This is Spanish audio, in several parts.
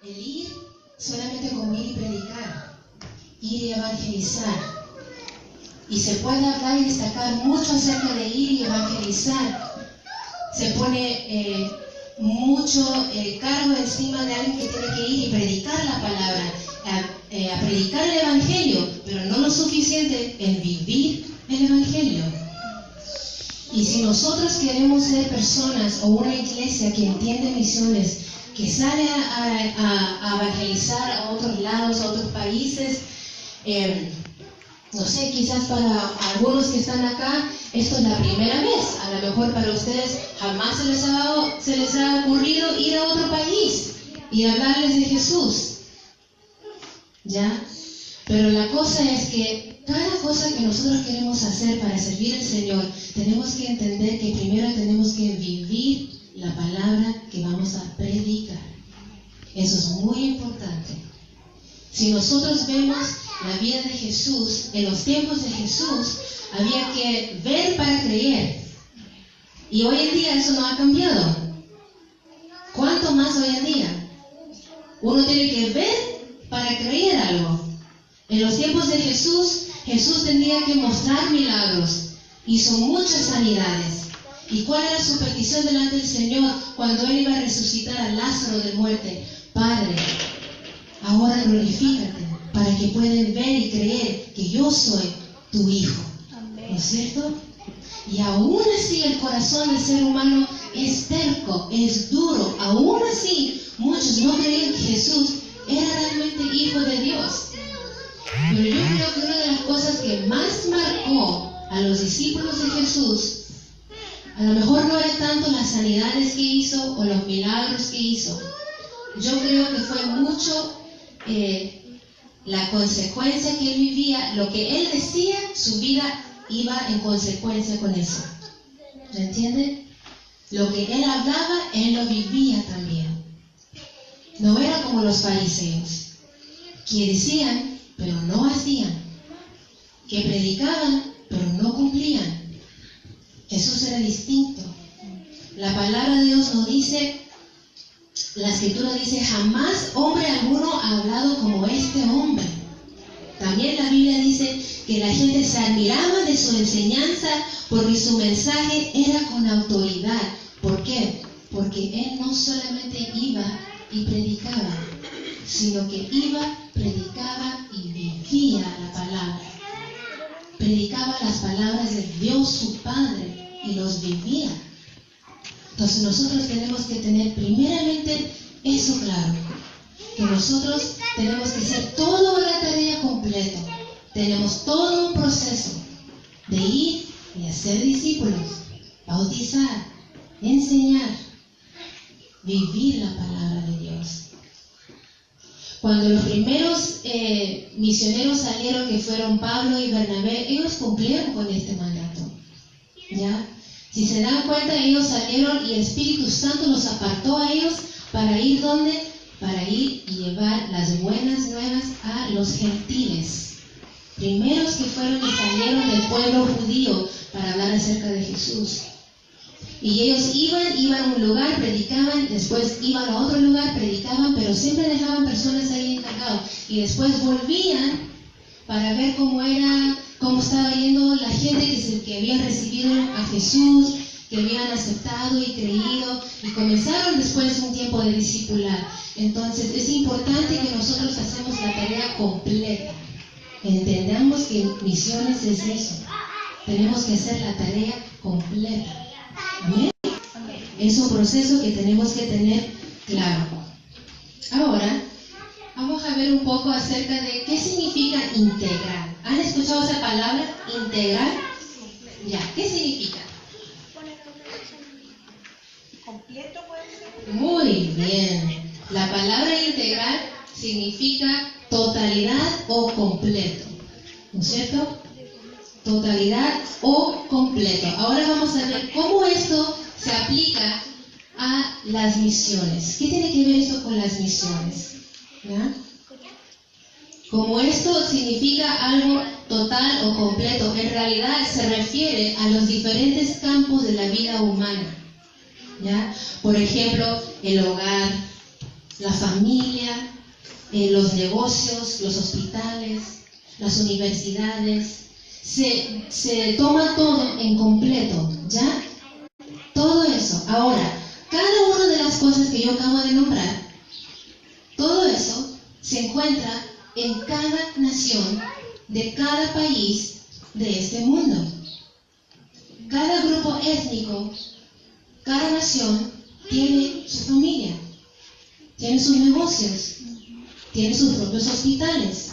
El ir solamente como ir y predicar, ir y evangelizar. Y se puede hablar y destacar mucho acerca de ir y evangelizar. Se pone mucho cargo encima de alguien que tiene que ir y predicar la palabra, a predicar el evangelio, pero no lo suficiente en vivir el evangelio. Y si nosotros queremos ser personas o una iglesia que entiende misiones, que sale a evangelizar a otros lados, a otros países, no sé, quizás para algunos que están acá, esto es la primera vez. A lo mejor para ustedes jamás se les ha ocurrido ir a otro país y hablarles de Jesús. ¿Ya? Pero la cosa es que cada cosa que nosotros queremos hacer para servir al Señor, tenemos que entender que primero tenemos que vivir la palabra que vamos a predicar. Eso es muy importante. Si nosotros vemos la vida de Jesús, en los tiempos de Jesús, había que ver para creer. Y hoy en día eso no ha cambiado. ¿Cuánto más hoy en día? Uno tiene que ver para creer algo. En los tiempos de Jesús, Jesús tenía que mostrar milagros. Hizo muchas sanidades. ¿Y cuál era su petición delante del Señor cuando Él iba a resucitar a Lázaro de muerte? Padre, ahora glorifícate para que puedan ver y creer que yo soy tu Hijo. ¿No es cierto? Y aún así el corazón del ser humano es terco, es duro. Aún así muchos no creían que Jesús era realmente Hijo de Dios. Pero yo creo que una de las cosas que más marcó a los discípulos de Jesús, a lo mejor no era tanto las sanidades que hizo o los milagros que hizo. Yo creo que fue mucho la consecuencia que él vivía, lo que él decía, su vida iba en consecuencia con eso. ¿Me entienden? Lo que él hablaba, él lo vivía también. No era como los fariseos, que decían, pero no hacían, que predicaban, pero no cumplían. Jesús era distinto. La palabra de Dios nos dice, la Escritura dice, jamás hombre alguno ha hablado como este hombre. También la Biblia dice que la gente se admiraba de su enseñanza porque su mensaje era con autoridad. ¿Por qué? Porque él no solamente iba y predicaba, sino que iba, predicaba y vivía la palabra. Predicaba las palabras de Dios su Padre y los vivía. Entonces nosotros tenemos que tener primeramente eso claro, que nosotros tenemos que hacer toda la tarea completa. Tenemos todo un proceso de ir y hacer discípulos, bautizar, enseñar, vivir la palabra de Dios. Cuando los primeros misioneros salieron, que fueron Pablo y Bernabé, ellos cumplieron con este mandato. ¿Ya? Si se dan cuenta, ellos salieron y el Espíritu Santo los apartó a ellos para ir ¿dónde? Para ir y llevar las buenas nuevas a los gentiles. Primeros que fueron y salieron del pueblo judío para hablar acerca de Jesús. Y ellos iban a un lugar, predicaban, después iban a otro lugar, predicaban, pero siempre dejaban personas ahí encargadas. Y después volvían para ver cómo estaba yendo la gente que había recibido a Jesús, que habían aceptado y creído, y comenzaron después un tiempo de discipular. Entonces es importante que nosotros hacemos la tarea completa. Entendamos que misiones es eso. Tenemos que hacer la tarea completa. ¿Amén? Es un proceso que tenemos que tener claro. Ahora, vamos a ver un poco acerca de qué significa integrar. ¿Han escuchado esa palabra, integrar? Ya, ¿qué significa? ¿Completo puede ser? Muy bien. La palabra integrar significa totalidad o completo. ¿No es cierto? Totalidad o completo. Ahora vamos a ver cómo esto se aplica a las misiones. ¿Qué tiene que ver esto con las misiones? ¿Ya? Como esto significa algo total o completo, en realidad se refiere a los diferentes campos de la vida humana. ¿Ya? Por ejemplo, el hogar, la familia, los negocios, los hospitales, las universidades. Se toma todo en completo, ¿ya? Todo eso. Ahora, cada una de las cosas que yo acabo de nombrar, todo eso se encuentra en cada nación de cada país de este mundo. Cada grupo étnico, cada nación tiene su familia, tiene sus negocios, tiene sus propios hospitales,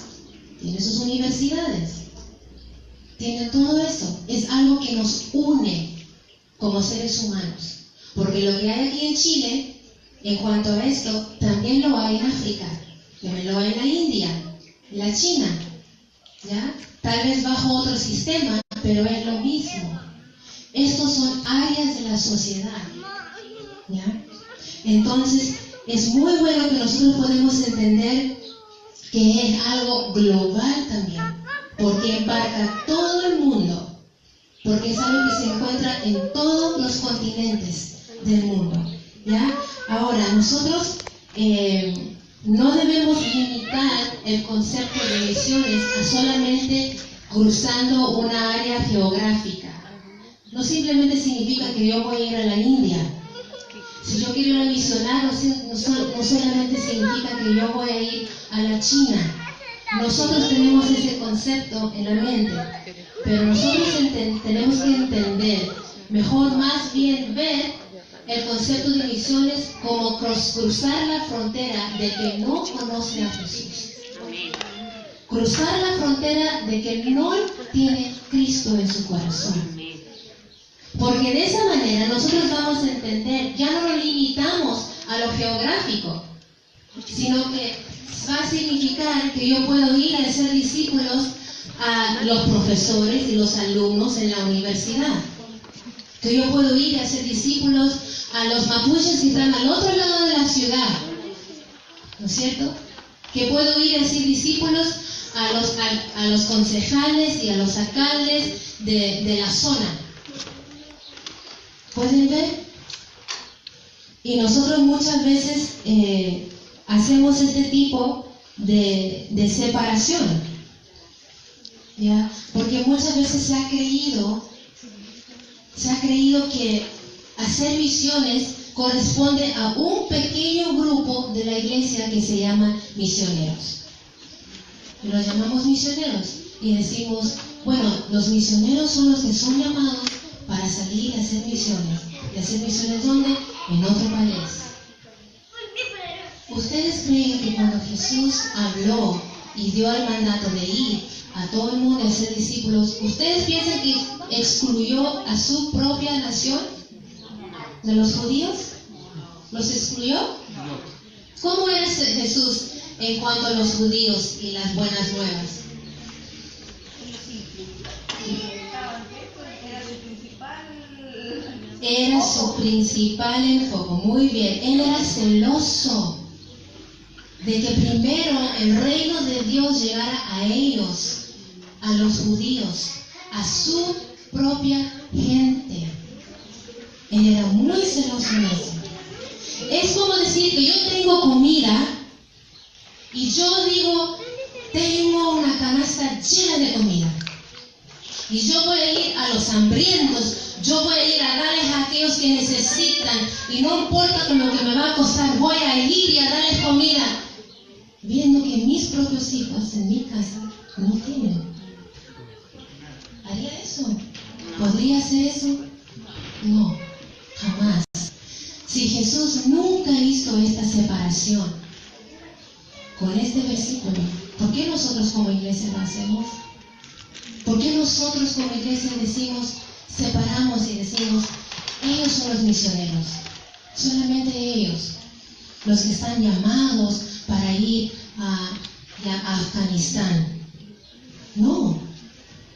tiene sus universidades, tiene todo eso. Es algo que nos une como seres humanos. Porque lo que hay aquí en Chile, en cuanto a esto, también lo hay en África, también lo hay en la India, en la China, ¿ya? Tal vez bajo otro sistema, pero es lo mismo. Estos son áreas de la sociedad, ¿ya? Entonces, es muy bueno que nosotros podemos entender que es algo global también, porque embarca todo el mundo, porque es algo que se encuentra en todos los continentes del mundo, ¿ya? Ahora, nosotros no debemos limitar el concepto de misiones a solamente cruzando una área geográfica. No simplemente significa que yo voy a ir a la India. Si yo quiero ir a misionar, no solamente significa que yo voy a ir a la China. Nosotros tenemos ese concepto en la mente, pero nosotros tenemos que entender, mejor más bien ver el concepto de misiones como cruzar la frontera de que no conoce a Jesús. Cruzar la frontera de que no tiene Cristo en su corazón. Porque de esa manera nosotros vamos a entender, ya no nos limitamos a lo geográfico, sino que va a significar que yo puedo ir a ser discípulos a los profesores y los alumnos en la universidad. Que yo puedo ir a ser discípulos a los mapuches que están al otro lado de la ciudad, ¿no es cierto? Que puedo ir a ser discípulos a los concejales y a los alcaldes de la zona. ¿Pueden ver? Y nosotros muchas veces hacemos este tipo de separación, ¿ya? Porque muchas veces se ha creído que hacer misiones corresponde a un pequeño grupo de la iglesia que se llama misioneros. Los llamamos misioneros y decimos, bueno, los misioneros son los que son llamados para salir a hacer misiones. ¿Y hacer misiones dónde? En otro país. ¿Ustedes creen que cuando Jesús habló y dio el mandato de ir a todo el mundo a ser discípulos, ¿ustedes piensan que excluyó a su propia nación de los judíos? ¿Los excluyó? ¿Cómo era Jesús en cuanto a los judíos y las buenas nuevas? Era su principal enfoque. Muy bien. Él era celoso de que primero el reino de Dios llegara a ellos, a los judíos, a su propia gente. Él era muy celoso en eso. Es como decir que yo tengo comida y yo digo, tengo una canasta llena de comida. Y yo voy a ir a los hambrientos, yo voy a ir a darles a aquellos que necesitan, y no importa con lo que me va a costar, voy a ir y a darles comida, viendo que mis propios hijos en mi casa no tienen. ¿Haría eso? ¿Podría hacer eso? No, jamás. Si Jesús nunca hizo esta separación con este versículo, ¿por qué nosotros como iglesia lo hacemos? ¿Por qué nosotros como iglesia separamos y decimos, ellos son los misioneros, solamente ellos, los que están llamados para ir a Afganistán? No,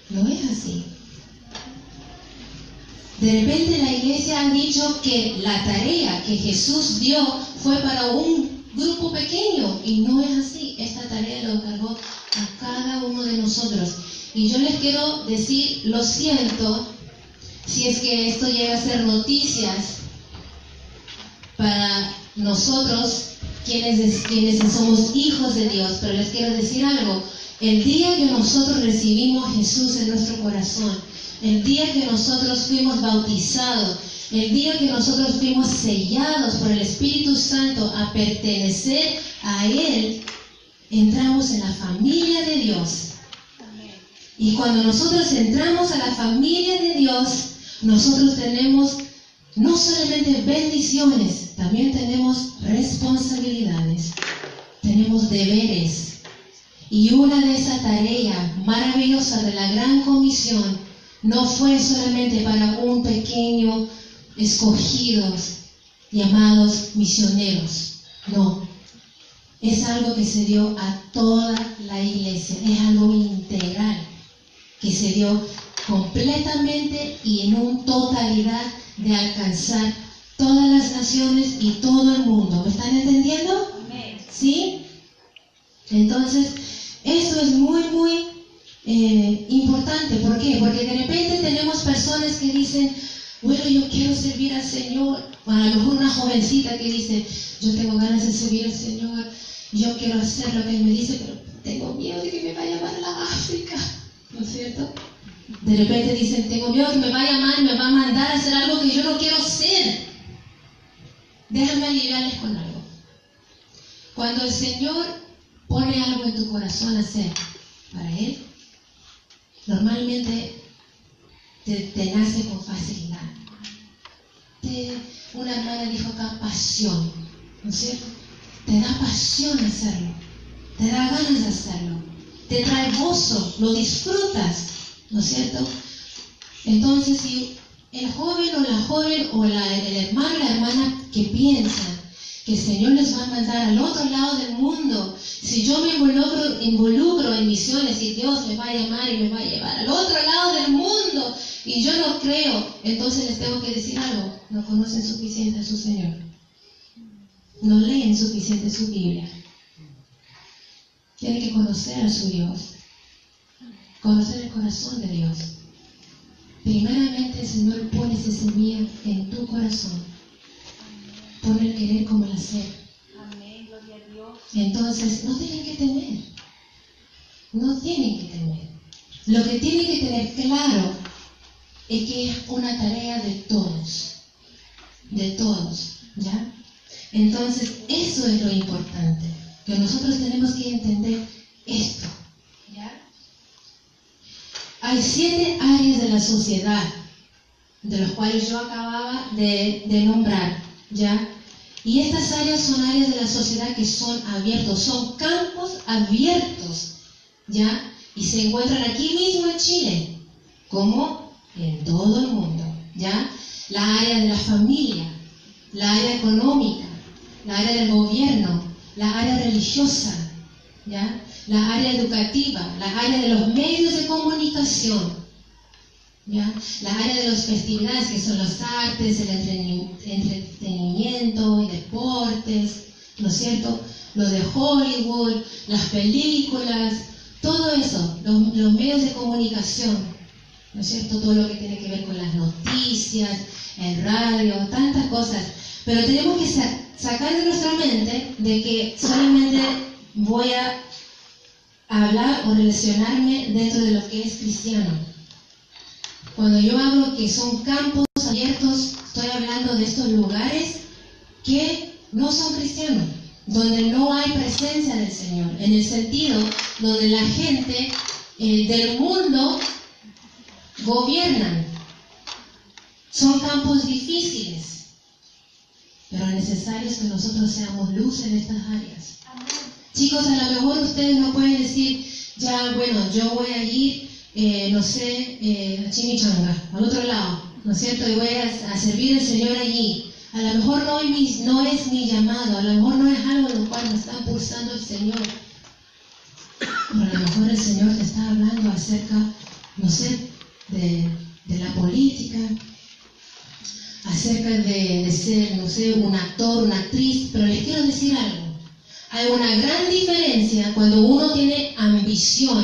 no es así. De repente la iglesia ha dicho que la tarea que Jesús dio fue para un grupo pequeño, y no es así. Esta tarea lo encargó a cada uno de nosotros. Y yo les quiero decir, lo siento, si es que esto llega a ser noticias para nosotros quienes somos hijos de Dios, pero les quiero decir algo. El día que nosotros recibimos a Jesús en nuestro corazón, el día que nosotros fuimos bautizados, el día que nosotros fuimos sellados por el Espíritu Santo a pertenecer a Él, entramos en la familia de Dios. Y cuando nosotros entramos a la familia de Dios, nosotros tenemos no solamente bendiciones, también tenemos responsabilidades, tenemos deberes. Y una de esas tareas maravillosas de la Gran Comisión no fue solamente para un pequeño escogidos llamados misioneros, no. Es algo que se dio a toda la iglesia, es algo integral, que se dio completamente y en una totalidad de alcanzar todas las naciones y todo el mundo. ¿Me están entendiendo? ¿Sí? Entonces, esto es muy, muy importante. ¿Por qué? Porque de repente tenemos personas que dicen, bueno, yo quiero servir al Señor. O a lo mejor una jovencita que dice, yo tengo ganas de servir al Señor, yo quiero hacer lo que Él me dice, pero tengo miedo de que me vaya a llamar a la África. ¿No es cierto? De repente dicen, tengo miedo que me va a llamar y me va a mandar a hacer algo que yo no quiero hacer. Déjame aliviarles con algo. Cuando el Señor pone algo en tu corazón a hacer para Él, normalmente te nace con facilidad. Una hermana dijo acá, pasión, ¿no es cierto? Te da pasión hacerlo, te da ganas de hacerlo, te trae gozo, lo disfrutas, ¿no es cierto? Entonces, si el joven o la joven o el hermano o la hermana que piensan que el Señor les va a mandar al otro lado del mundo, si yo me involucro en misiones y Dios me va a llamar y me va a llevar al otro lado del mundo y yo no creo, entonces les tengo que decir algo, no conocen suficiente a su Señor, no leen suficiente su Biblia. Tienen que conocer a su Dios, conocer el corazón de Dios. Primeramente el Señor pone esa semilla en tu corazón, pone el querer como el hacer. Amén, gloria a Dios. Entonces no tienen que temer, no tienen que temer. Lo que tienen que tener claro es que es una tarea de todos, ¿ya? Entonces eso es lo importante, que nosotros tenemos que entender esto, ¿ya? Hay 7 áreas de la sociedad, de los cuales yo acababa de nombrar, ¿ya? Y estas áreas son áreas de la sociedad que son abiertos, son campos abiertos, ¿ya? Y se encuentran aquí mismo en Chile, como en todo el mundo, ¿ya? La área de la familia, la área económica, la área del gobierno, la área religiosa, ¿ya? La área educativa, la área de los medios de comunicación, ¿ya? La área de las festividades, que son las artes, el entretenimiento y deportes, ¿no es cierto? Lo de Hollywood, las películas, todo eso, los medios de comunicación, ¿no es cierto? Todo lo que tiene que ver con las noticias, el radio, tantas cosas. Pero tenemos que sacar de nuestra mente de que solamente voy a hablar o relacionarme dentro de lo que es cristiano. Cuando yo hablo que son campos abiertos, estoy hablando de estos lugares que no son cristianos, donde no hay presencia del Señor, en el sentido donde la gente del mundo gobiernan. Son campos difíciles, pero necesarios que nosotros seamos luz en estas áreas. Chicos, a lo mejor ustedes no pueden decir, ya, bueno, yo voy a ir, no sé, a Chimichanga, al otro lado, ¿no es cierto? Y voy a servir al Señor allí. A lo mejor no es mi llamado, a lo mejor no es algo en lo cual me está impulsando el Señor. Pero a lo mejor el Señor te está hablando acerca, no sé, de la política, acerca de ser, no sé, un actor, una actriz. Pero les quiero decir algo. Hay una gran diferencia cuando uno tiene ambición.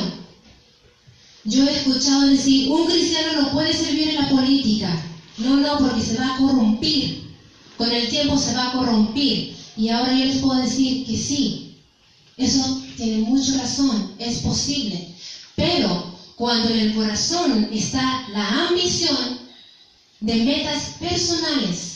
Yo he escuchado decir, un cristiano no puede servir en la política. No, porque se va a corrompir. Con el tiempo se va a corrompir. Y ahora yo les puedo decir que sí, eso tiene mucha razón, es posible. Pero cuando en el corazón está la ambición de metas personales,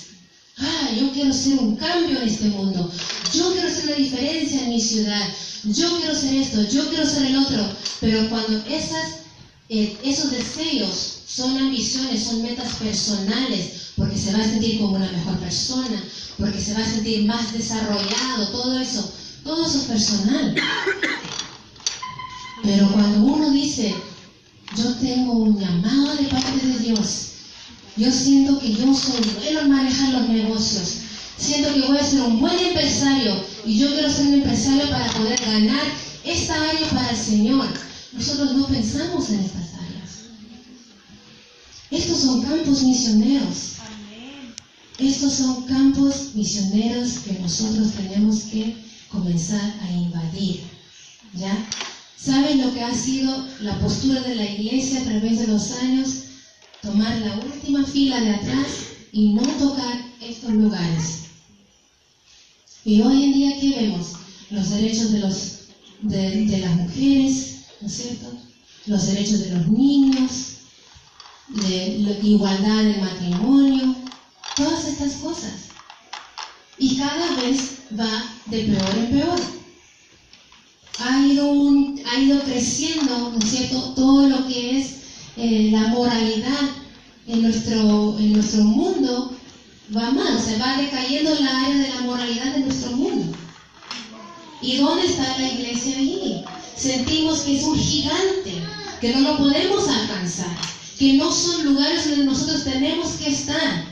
yo quiero hacer un cambio en este mundo, yo quiero hacer una diferencia en mi ciudad, yo quiero hacer esto, yo quiero hacer el otro, pero cuando esos deseos son ambiciones, son metas personales, porque se va a sentir como una mejor persona, porque se va a sentir más desarrollado, todo eso es personal. Pero cuando uno dice, yo tengo un llamado de parte de Dios, yo siento que yo soy bueno en manejar los negocios, siento que voy a ser un buen empresario y yo quiero ser un empresario para poder ganar esta área para el Señor. Nosotros no pensamos en estas áreas. Estos son campos misioneros. Estos son campos misioneros que nosotros tenemos que comenzar a invadir. ¿Ya? ¿Saben lo que ha sido la postura de la iglesia a través de los años? Tomar la última fila de atrás y no tocar estos lugares. Y hoy en día, ¿qué vemos? Los derechos de las mujeres, ¿no es cierto? Los derechos de los niños, de la igualdad en el matrimonio, todas estas cosas. Y cada vez va de peor en peor. Ha ido creciendo, ¿no es cierto?, todo lo que es la moralidad en nuestro mundo va mal, o sea, va decayendo la área de la moralidad de nuestro mundo. ¿Y dónde está la iglesia ahí? Sentimos que es un gigante, que no lo podemos alcanzar, que no son lugares donde nosotros tenemos que estar.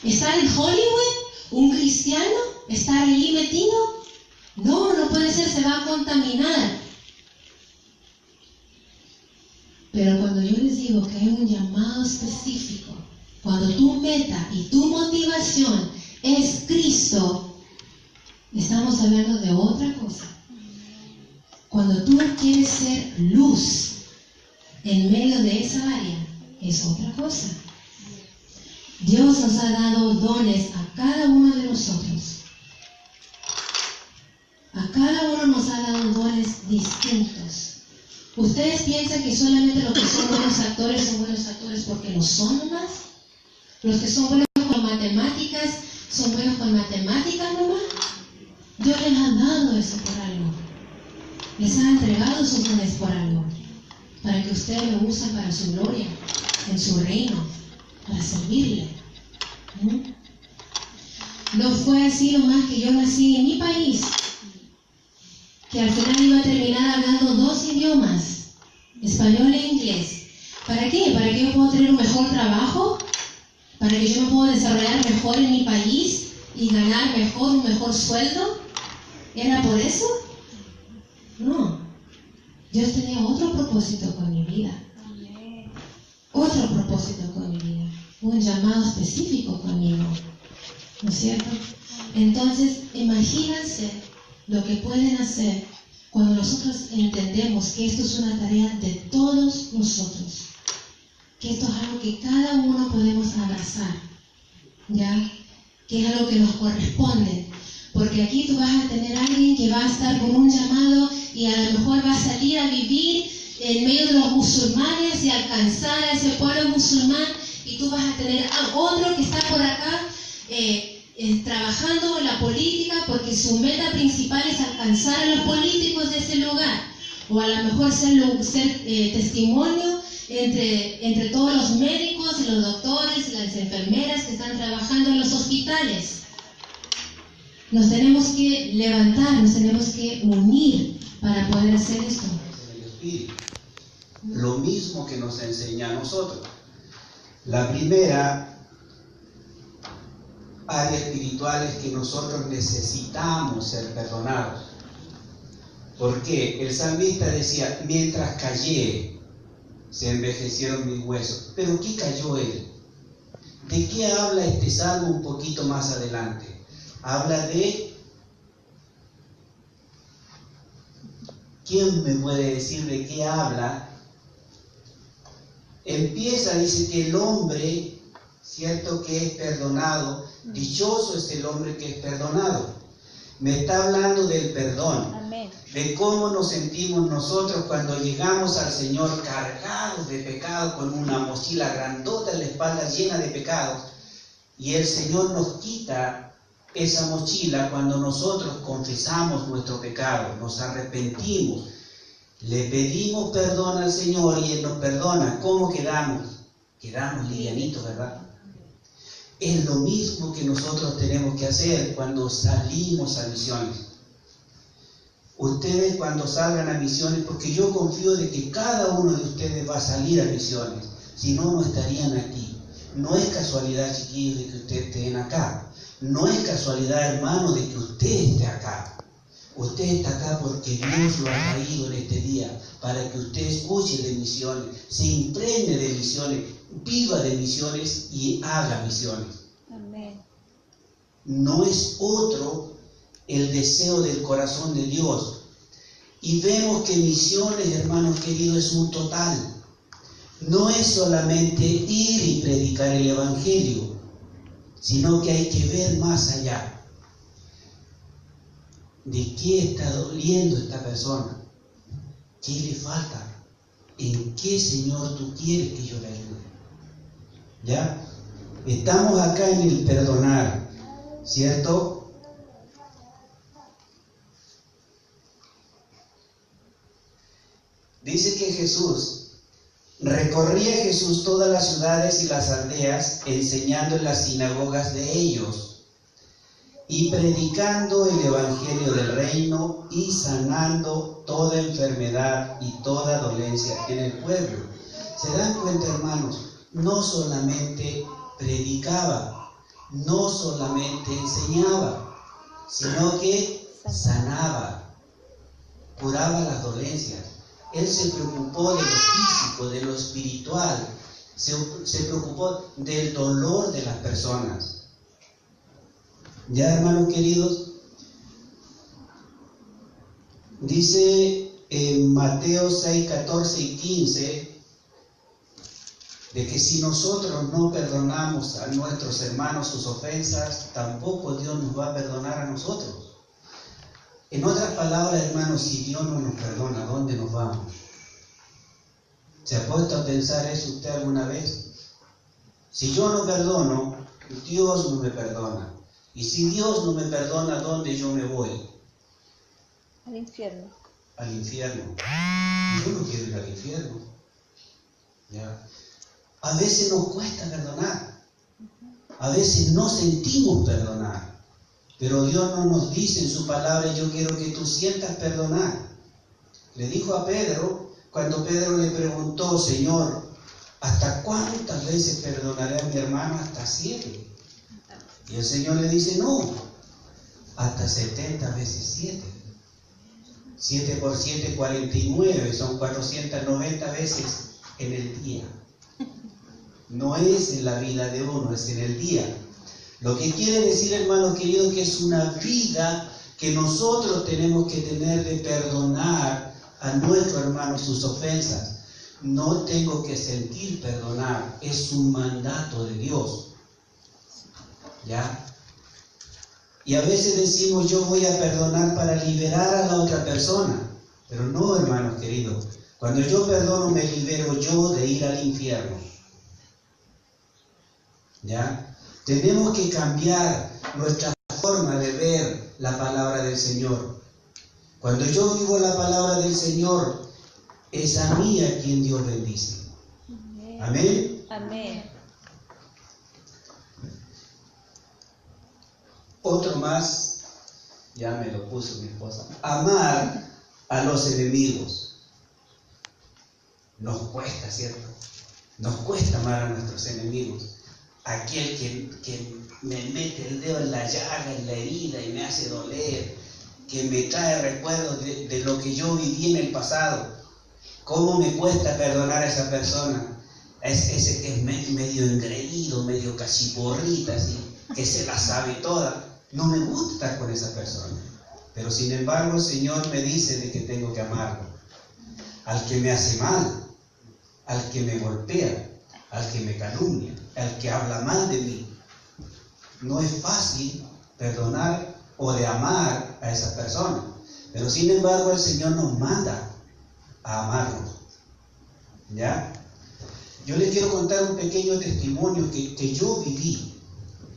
¿Estar en Hollywood? ¿Un cristiano? ¿Estar ahí metido? No puede ser, se va a contaminar. Pero cuando yo les digo que hay un llamado específico, cuando tu meta y tu motivación es Cristo, estamos hablando de otra cosa. Cuando tú quieres ser luz en medio de esa área, es otra cosa. Dios nos ha dado dones a cada uno de nosotros. A cada uno nos ha dado dones distintos. ¿Ustedes piensan que solamente los que son buenos actores porque lo son nomás? ¿Los que son buenos con matemáticas son buenos con matemáticas nomás? Dios les ha dado eso por algo. Les ha entregado sus dones por algo. Para que ustedes lo usen para su gloria, en su reino, para servirle. No fue así nomás que yo nací en mi país, que al final iba a terminar hablando 2 idiomas, español e inglés. ¿Para qué? ¿Para que yo pueda tener un mejor trabajo? ¿Para que yo me pueda desarrollar mejor en mi país y ganar un mejor sueldo? ¿Era por eso? No. Dios tenía otro propósito con mi vida. Otro propósito con mi vida. Un llamado específico conmigo. ¿No es cierto? Entonces, imagínense lo que pueden hacer cuando nosotros entendemos que esto es una tarea de todos nosotros, que esto es algo que cada uno podemos abrazar, ¿ya? Que es algo que nos corresponde, porque aquí tú vas a tener a alguien que va a estar con un llamado y a lo mejor va a salir a vivir en medio de los musulmanes y alcanzar a ese pueblo musulmán, y tú vas a tener a otro que está por acá trabajando en la política porque su meta principal es alcanzar a los políticos de ese lugar, o a lo mejor ser testimonio entre todos los médicos y los doctores y las enfermeras que están trabajando en los hospitales. Nos tenemos que levantar, nos tenemos que unir para poder hacer esto. Lo mismo que nos enseña a nosotros. La primera área espiritual es que nosotros necesitamos ser perdonados. ¿Por qué? El salmista decía, mientras callé, se envejecieron mis huesos. ¿Pero qué cayó él? ¿De qué habla este salmo un poquito más adelante? Habla de... ¿Quién me puede decir de qué habla? Empieza, dice que el hombre, cierto, que es perdonado, dichoso es el hombre que es perdonado. Me está hablando del perdón. Amén. De cómo nos sentimos nosotros cuando llegamos al Señor cargados de pecado, con una mochila grandota en la espalda llena de pecados, y el Señor nos quita esa mochila cuando nosotros confesamos nuestro pecado, nos arrepentimos, le pedimos perdón al Señor y Él nos perdona. ¿Cómo quedamos? Quedamos livianitos, ¿verdad? Es lo mismo que nosotros tenemos que hacer cuando salimos a misiones. Ustedes cuando salgan a misiones, porque yo confío de que cada uno de ustedes va a salir a misiones, si no, no estarían aquí. No es casualidad, chiquillos, de que ustedes estén acá. No es casualidad, hermano, de que usted esté acá. Usted está acá porque Dios lo ha traído en este día, para que usted escuche de misiones, se impregne de misiones, viva de misiones y haga misiones. Amén. No es otro el deseo del corazón de Dios. Y vemos que misiones, hermanos queridos, es un total. No es solamente ir y predicar el Evangelio, sino que hay que ver más allá. ¿De qué está doliendo esta persona? ¿Qué le falta? ¿En qué, Señor, tú quieres que yo le ayude? ¿Ya? Estamos acá en el perdonar, ¿cierto? Dice que recorría Jesús todas las ciudades y las aldeas, enseñando en las sinagogas de ellos, y predicando el evangelio del reino y sanando toda enfermedad y toda dolencia en el pueblo. ¿Se dan cuenta, hermanos? No solamente predicaba, no solamente enseñaba, sino que sanaba, curaba las dolencias. Él se preocupó de lo físico, de lo espiritual, se preocupó del dolor de las personas. Ya, hermanos queridos, dice en Mateo 6, 14 y 15, de que si nosotros no perdonamos a nuestros hermanos sus ofensas, tampoco Dios nos va a perdonar a nosotros. En otras palabras, hermanos, si Dios no nos perdona, ¿a dónde nos vamos? ¿Se ha puesto a pensar eso usted alguna vez? Si yo no perdono, Dios no me perdona. Y si Dios no me perdona, ¿a dónde yo me voy? Al infierno. Al infierno. Yo no quiero ir al infierno. ¿Ya? A veces nos cuesta perdonar. A veces no sentimos perdonar. Pero Dios no nos dice en su palabra: yo quiero que tú sientas perdonar. Le dijo a Pedro, cuando Pedro le preguntó: Señor, ¿hasta cuántas veces perdonaré a mi hermano? Hasta 7. Y el Señor le dice: no, hasta 70 veces 7. 7 por 7, 49, son 490 veces en el día. No es en la vida de uno, es en el día. Lo que quiere decir, hermano querido, que es una vida que nosotros tenemos que tener de perdonar a nuestro hermano sus ofensas. No tengo que sentir perdonar, es un mandato de Dios. ¿Ya? Y a veces decimos: yo voy a perdonar para liberar a la otra persona. Pero no, hermanos queridos. Cuando yo perdono, me libero yo de ir al infierno. ¿Ya? Tenemos que cambiar nuestra forma de ver la palabra del Señor. Cuando yo vivo la palabra del Señor, es a mí a quien Dios bendice. Amén. Amén. Otro más, ya me lo puso mi esposa: amar a los enemigos. Nos cuesta, ¿cierto? Nos cuesta amar a nuestros enemigos. Aquel que me mete el dedo en la llaga, en la herida y me hace doler, que me trae recuerdos de lo que yo viví en el pasado. ¿Cómo me cuesta perdonar a esa persona? Ese que es medio engreído, medio cachiporrita, así, que se la sabe toda. No me gusta estar con esa persona. Pero sin embargo el Señor me dice de que tengo que amarlo. Al que me hace mal, al que me golpea, al que me calumnia, al que habla mal de mí. No es fácil perdonar o de amar a esas personas. Pero sin embargo el Señor nos manda a amarlos. ¿Ya? Yo les quiero contar un pequeño testimonio que yo viví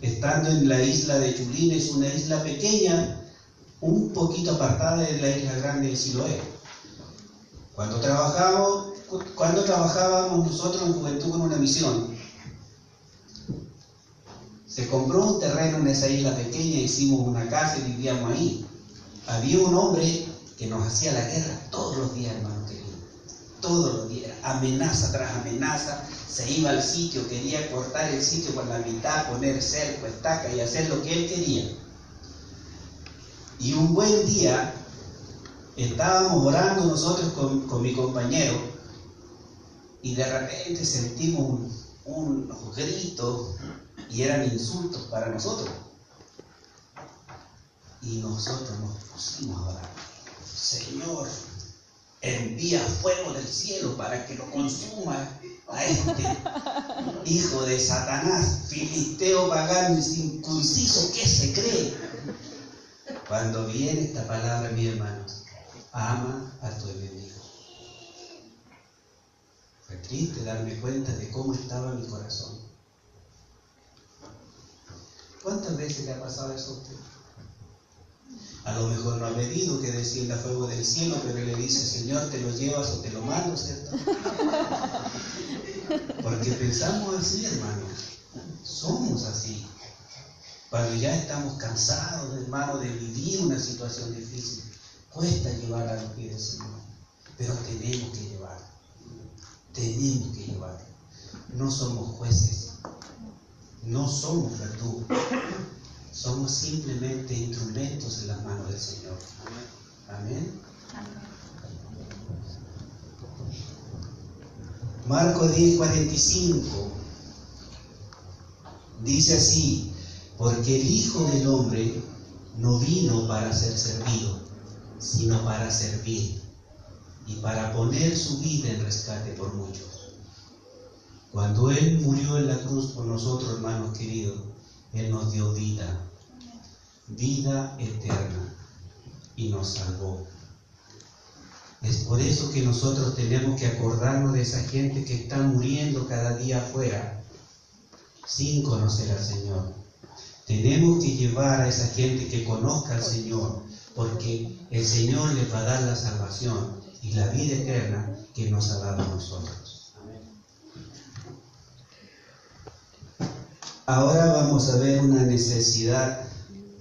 estando en la isla de Yulín. Es una isla pequeña, un poquito apartada de la isla grande de Siloé. Cuando trabajábamos nosotros en Juventud con una Misión, se compró un terreno en esa isla pequeña, hicimos una casa y vivíamos ahí. Había un hombre que nos hacía la guerra todos los días, hermano querido. Todos los días, amenaza tras amenaza. Se iba al sitio, quería cortar el sitio por la mitad, poner cerco, estaca y hacer lo que él quería. Y un buen día estábamos orando nosotros con mi compañero y de repente sentimos unos gritos y eran insultos para nosotros. Y nosotros nos pusimos a orar. Señor, envía fuego del cielo para que lo consuma a este hijo de Satanás, filisteo pagano y circunciso, ¿qué se cree? Cuando viene esta palabra, mi hermano, ama a tu enemigo. Fue triste darme cuenta de cómo estaba mi corazón. ¿Cuántas veces le ha pasado eso a usted? A lo mejor no ha pedido que descienda fuego del cielo, pero le dice, Señor, ¿te lo llevas o te lo mando, cierto? Porque pensamos así, hermano. Somos así. Cuando ya estamos cansados, hermano, de vivir una situación difícil, cuesta llevar a los pies del Señor. Pero tenemos que llevar. Tenemos que llevar. No somos jueces. No somos verdugos. Somos simplemente instrumentos en las manos del Señor. Amén. Marcos 10:45 dice así: porque el Hijo del Hombre no vino para ser servido, sino para servir y para poner su vida en rescate por muchos. Cuando Él murió en la cruz por nosotros, hermanos queridos, Él nos dio vida, vida eterna, y nos salvó. Es por eso que nosotros tenemos que acordarnos de esa gente que está muriendo cada día afuera sin conocer al Señor. Tenemos que llevar a esa gente que conozca al Señor, porque el Señor les va a dar la salvación y la vida eterna que nos ha dado a nosotros. Ahora vamos a ver una necesidad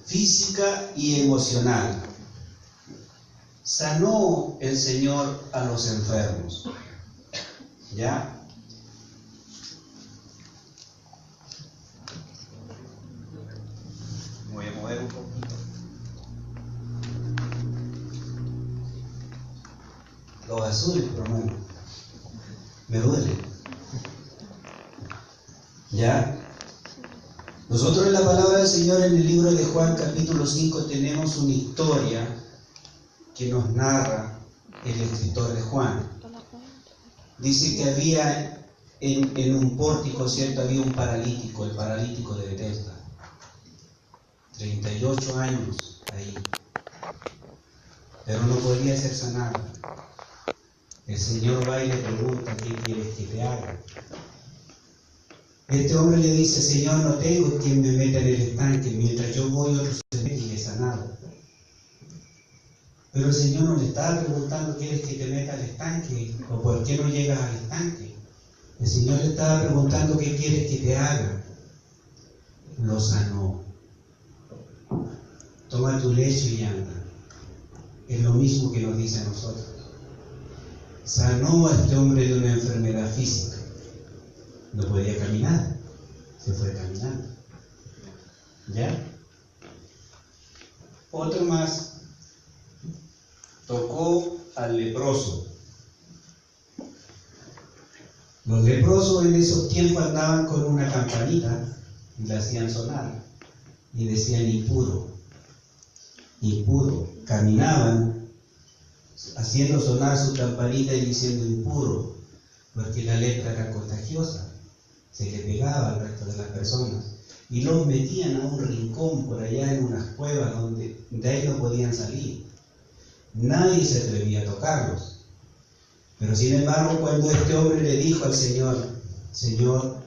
física y emocional. Sanó el Señor a los enfermos. ¿Ya? Voy a mover un poquito. Los azules, hermano. Me duele. ¿Ya? Nosotros en la palabra del Señor, en el libro de Juan capítulo 5, tenemos una historia que nos narra el escritor de Juan. Dice que había en un pórtico, ¿cierto? Había un paralítico, el paralítico de Bethesda. 38 años ahí. Pero no podía ser sanado. El Señor va y le pregunta, ¿qué quieres que te haga? Este hombre le dice, Señor, no tengo quien me meta en el estanque, mientras yo voy otro se mete y es sanado. Pero el Señor no le estaba preguntando, ¿quieres que te meta al estanque? ¿O por qué no llegas al estanque? El Señor le estaba preguntando, ¿qué quieres que te haga? Lo sanó. Toma tu lecho y anda. Es lo mismo que nos dice a nosotros. Sanó a este hombre de una enfermedad física. No podía caminar, se fue caminando. ¿Ya? Otro más tocó al leproso. Los leprosos en esos tiempos andaban con una campanita y la hacían sonar y decían impuro, impuro. Caminaban haciendo sonar su campanita y diciendo impuro, porque la lepra era contagiosa, se le pegaba al resto de las personas. y los metían a un rincón por allá en unas cuevas donde de ahí no podían salir. Nadie se atrevía a tocarlos. Pero sin embargo, cuando este hombre le dijo al Señor: Señor,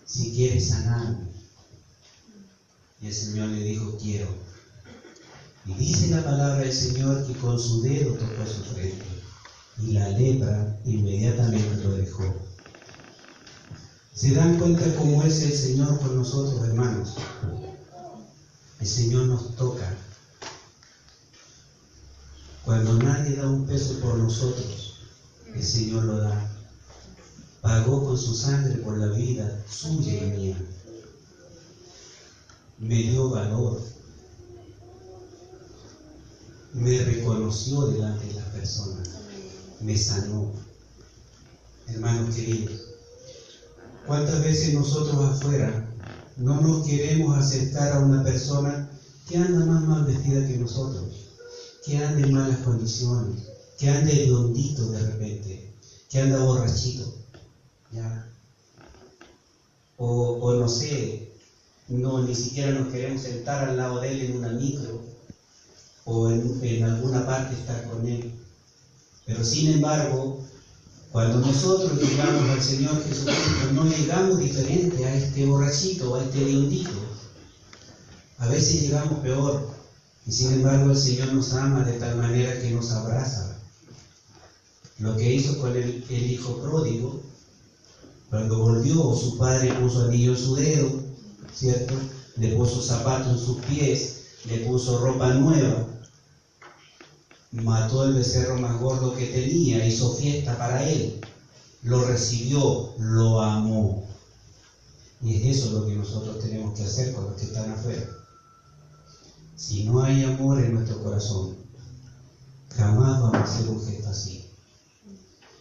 si quieres sanarme, y el Señor le dijo: quiero. Y dice la palabra del Señor que con su dedo tocó su frente, y la lepra inmediatamente lo dejó. ¿Se dan cuenta cómo es el Señor con nosotros, hermanos? El Señor nos toca. Cuando nadie da un peso por nosotros, el Señor lo da. Pagó con su sangre por la vida suya y mía. Me dio valor. Me reconoció delante de las personas. Me sanó. Hermanos queridos, ¿cuántas veces nosotros afuera no nos queremos acercar a una persona que anda más mal vestida que nosotros, que anda en malas condiciones, que anda hediondito de repente, que anda borrachito, ¿ya? O no sé, no, ni siquiera nos queremos sentar al lado de él en una micro o en alguna parte estar con él? Pero sin embargo, cuando nosotros llegamos al Señor Jesucristo, no llegamos diferente a este borrachito o a este hediondito. A veces llegamos peor, y sin embargo el Señor nos ama de tal manera que nos abraza. Lo que hizo con el hijo pródigo, cuando volvió, su padre puso anillo en su dedo, ¿cierto? Le puso zapato en sus pies, le puso ropa nueva, mató el becerro más gordo que tenía, hizo fiesta para él, lo recibió, lo amó. Y es eso lo que nosotros tenemos que hacer con los que están afuera. Si no hay amor en nuestro corazón, jamás vamos a hacer un gesto así.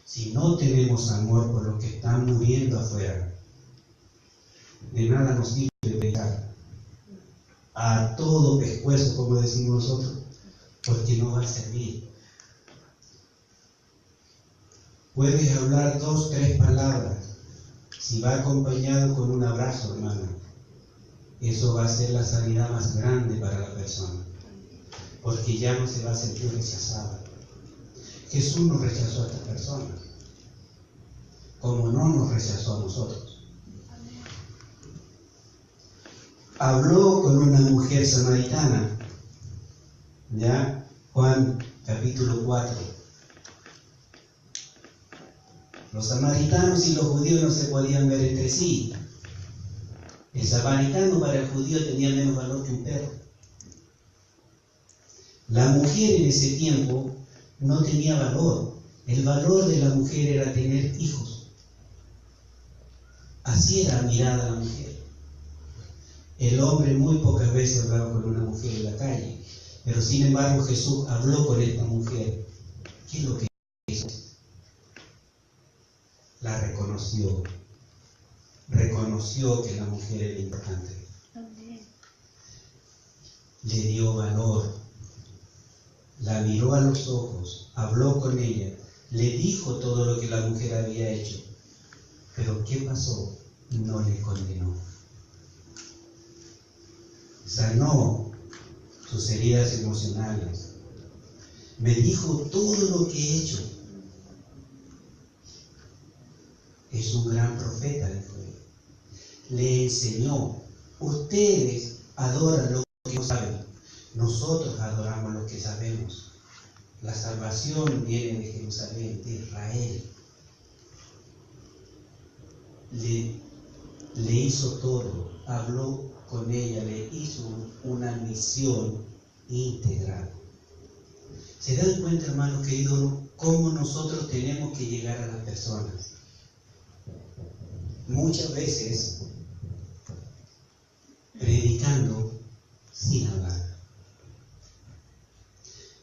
Si no tenemos amor por los que están muriendo afuera, de nada nos sirve predicar a todo pescuezo, como decimos nosotros, porque no va a servir. Puedes hablar 2, 3 palabras, si va acompañado con un abrazo, hermano, eso va a ser la sanidad más grande para la persona, porque ya no se va a sentir rechazada. Jesús nos rechazó a esta persona, como no nos rechazó a nosotros. Habló con una mujer samaritana, ¿ya? Juan capítulo 4. Los samaritanos y los judíos no se podían ver entre sí. El samaritano para el judío tenía menos valor que un perro. La mujer en ese tiempo no tenía valor. El valor de la mujer era tener hijos. Así era mirada la mujer. El hombre muy pocas veces hablaba con una mujer en la calle, pero sin embargo Jesús habló con esta mujer. ¿Qué es lo que hizo? La reconoció. Reconoció que la mujer era importante. Le dio valor. La miró a los ojos, habló con ella, le dijo todo lo que la mujer había hecho. Pero ¿qué pasó? No le condenó. Sanó sus heridas emocionales. Me dijo todo lo que he hecho. Es un gran profeta, dijo él. Le enseñó. Ustedes adoran lo que no saben. Nosotros adoramos lo que sabemos. La salvación viene de Jerusalén, de Israel. Le hizo todo, habló con ella, le hizo una misión integral. ¿Se dan cuenta, hermanos queridos, cómo nosotros tenemos que llegar a las personas? Muchas veces predicando sin hablar.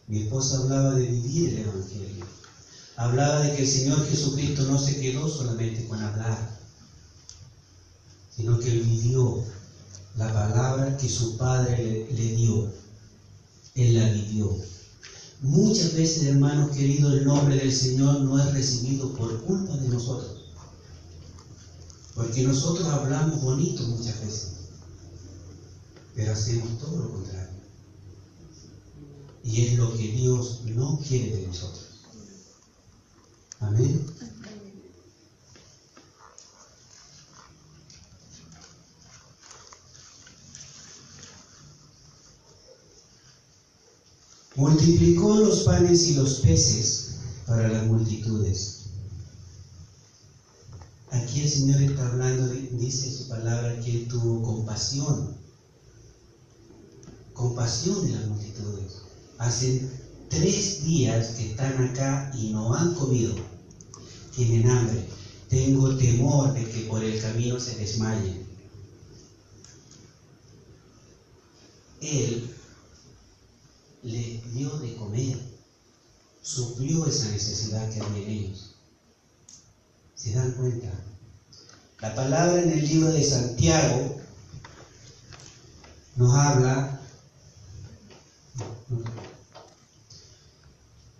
Mi esposa hablaba de vivir el Evangelio. Hablaba de que el Señor Jesucristo no se quedó solamente con hablar, sino que Él vivió la palabra que su Padre le dio. Él la vivió. Muchas veces, hermanos queridos, el nombre del Señor no es recibido por culpa de nosotros. Porque nosotros hablamos bonito muchas veces, pero hacemos todo lo contrario. Y es lo que Dios no quiere de nosotros. Amén. Multiplicó los panes y los peces para las multitudes. Aquí el Señor está hablando, dice su palabra, que Él tuvo compasión de las multitudes. Hace 3 días que están acá y no han comido, tienen hambre. Tengo temor de que por el camino se desmayen. Él les dio de comer, suplió esa necesidad que había en ellos. ¿Se dan cuenta? La palabra en el libro de Santiago nos habla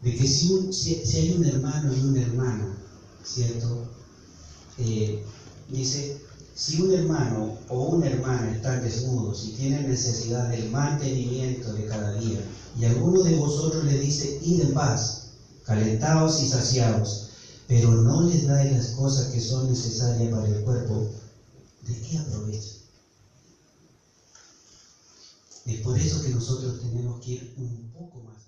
de que si hay un hermano y una hermana, ¿cierto? Dice, si un hermano o una hermana están desnudos y tienen necesidad del mantenimiento de cada día, y alguno de vosotros le dice, id en paz, calentaos y saciaos, pero no les dais las cosas que son necesarias para el cuerpo, ¿de qué aprovecha? Es por eso que nosotros tenemos que ir un poco más.